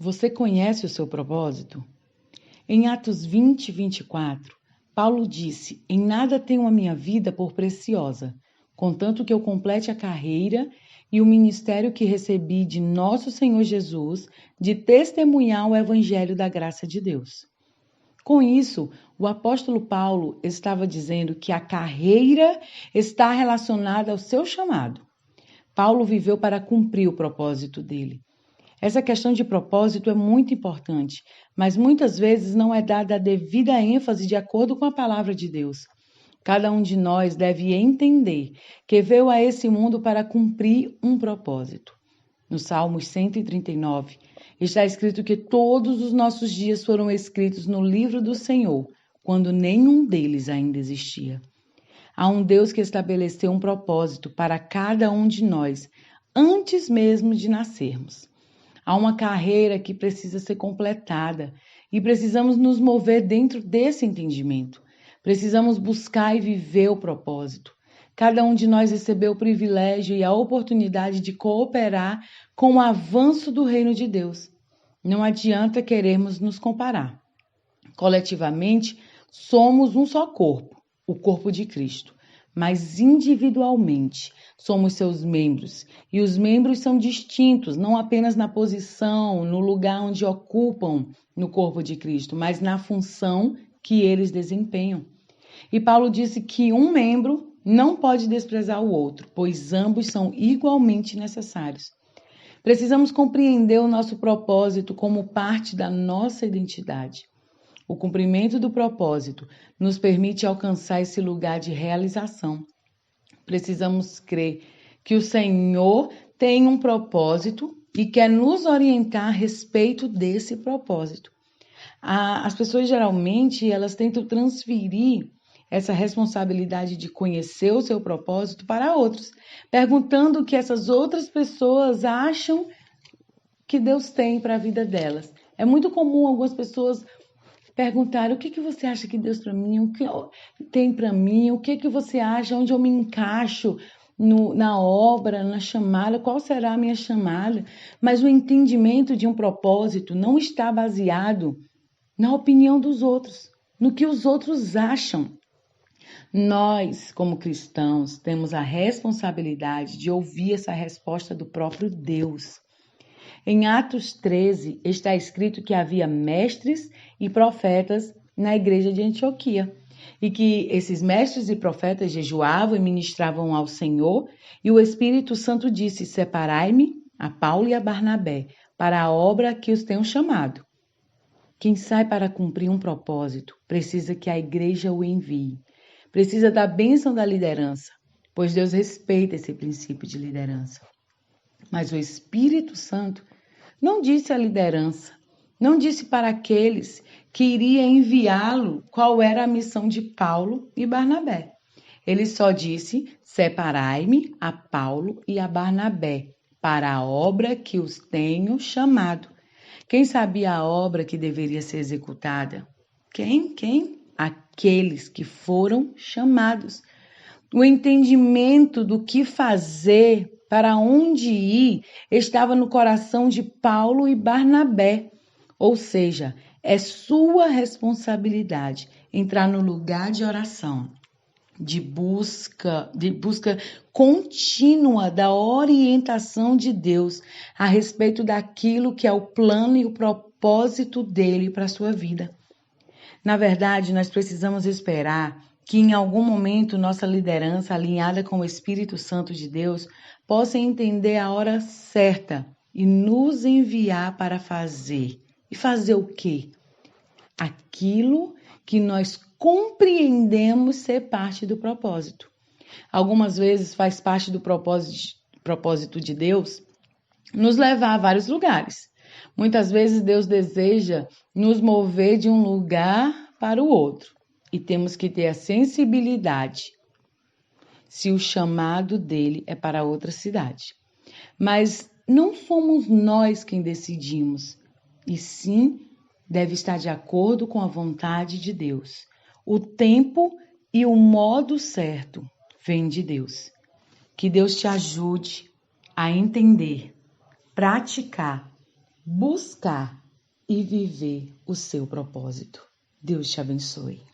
Você conhece o seu propósito? Em Atos 20, 24, Paulo disse: Em nada tenho a minha vida por preciosa, contanto que eu complete a carreira e o ministério que recebi de nosso Senhor Jesus, de testemunhar o evangelho da graça de Deus. Com isso, o apóstolo Paulo estava dizendo que a carreira está relacionada ao seu chamado. Paulo viveu para cumprir o propósito dele. Essa questão de propósito é muito importante, mas muitas vezes não é dada a devida ênfase de acordo com a palavra de Deus. Cada um de nós deve entender que veio a esse mundo para cumprir um propósito. No Salmos 139, está escrito que todos os nossos dias foram escritos no livro do Senhor, quando nenhum deles ainda existia. Há um Deus que estabeleceu um propósito para cada um de nós, antes mesmo de nascermos. Há uma carreira que precisa ser completada e precisamos nos mover dentro desse entendimento. Precisamos buscar e viver o propósito. Cada um de nós recebeu o privilégio e a oportunidade de cooperar com o avanço do reino de Deus. Não adianta querermos nos comparar. Coletivamente, somos um só corpo, o corpo de Cristo. Mas individualmente somos seus membros, e os membros são distintos, não apenas na posição, no lugar onde ocupam no corpo de Cristo, mas na função que eles desempenham. E Paulo disse que um membro não pode desprezar o outro, pois ambos são igualmente necessários. Precisamos compreender o nosso propósito como parte da nossa identidade. O cumprimento do propósito nos permite alcançar esse lugar de realização. Precisamos crer que o Senhor tem um propósito e quer nos orientar a respeito desse propósito. As pessoas geralmente elas tentam transferir essa responsabilidade de conhecer o seu propósito para outros, perguntando o que essas outras pessoas acham que Deus tem para a vida delas. É muito comum algumas pessoas perguntaram: o que você acha que Deus para mim, o que tem para mim, o que você acha, onde eu me encaixo na obra, na chamada, qual será a minha chamada? Mas o entendimento de um propósito não está baseado na opinião dos outros, no que os outros acham. Nós, como cristãos, temos a responsabilidade de ouvir essa resposta do próprio Deus. Em Atos 13, está escrito que havia mestres e profetas na igreja de Antioquia, e que esses mestres e profetas jejuavam e ministravam ao Senhor, e o Espírito Santo disse: Separai-me a Paulo e a Barnabé para a obra que os tenho chamado. Quem sai para cumprir um propósito precisa que a igreja o envie. Precisa da bênção da liderança, pois Deus respeita esse princípio de liderança. Mas o Espírito Santo não disse à liderança, não disse para aqueles que iria enviá-lo qual era a missão de Paulo e Barnabé. Ele só disse: Separai-me a Paulo e a Barnabé para a obra que os tenho chamado. Quem sabia a obra que deveria ser executada? Quem? Aqueles que foram chamados. O entendimento do que fazer, para onde ir, estava no coração de Paulo e Barnabé. Ou seja, é sua responsabilidade entrar no lugar de oração, de busca contínua da orientação de Deus a respeito daquilo que é o plano e o propósito dele para a sua vida. Na verdade, nós precisamos esperar que em algum momento nossa liderança, alinhada com o Espírito Santo de Deus, possa entender a hora certa e nos enviar para fazer. E fazer o quê? Aquilo que nós compreendemos ser parte do propósito. Algumas vezes faz parte do propósito de Deus nos levar a vários lugares. Muitas vezes Deus deseja nos mover de um lugar para o outro. E temos que ter a sensibilidade se o chamado dele é para outra cidade. Mas não somos nós quem decidimos, e sim deve estar de acordo com a vontade de Deus. O tempo e o modo certo vem de Deus. Que Deus te ajude a entender, praticar buscar e viver o seu propósito. Deus te abençoe.